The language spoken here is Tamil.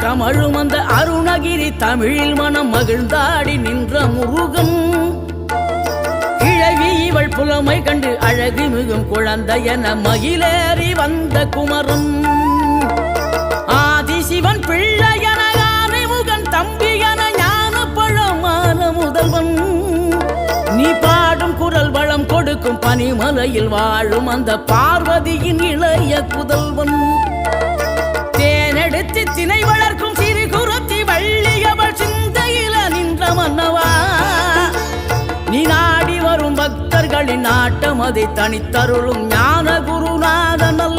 கமழும் அந்த அருணகிரி தமிழில் மனம் மகிழ்ந்தாடி நின்ற முருகன். கிழவி இவள் புலமை கண்டு அழகு மிகும் குழந்தை என மகிழேறி வந்த குமரன். ஆதிசிவன் பிள்ளையன ஆனைமுகன் தம்பி என ஞான பழமான முதல்வன். நீ பாடும் குரல் வளம் கொடுக்கும் பனிமலையில் வாழும் அந்த பார்வதியின் இளைய புதல்வன். தேனெடுத்து திணை வளர்க்கும் சிறு குருத்தி வள்ளியவள் சிந்தையில நின்ற மன்னவா. நீ நாடி வரும் பக்தர்களின் நாட்டம் அதை தனித்தருளும் ஞான குருநாதன்.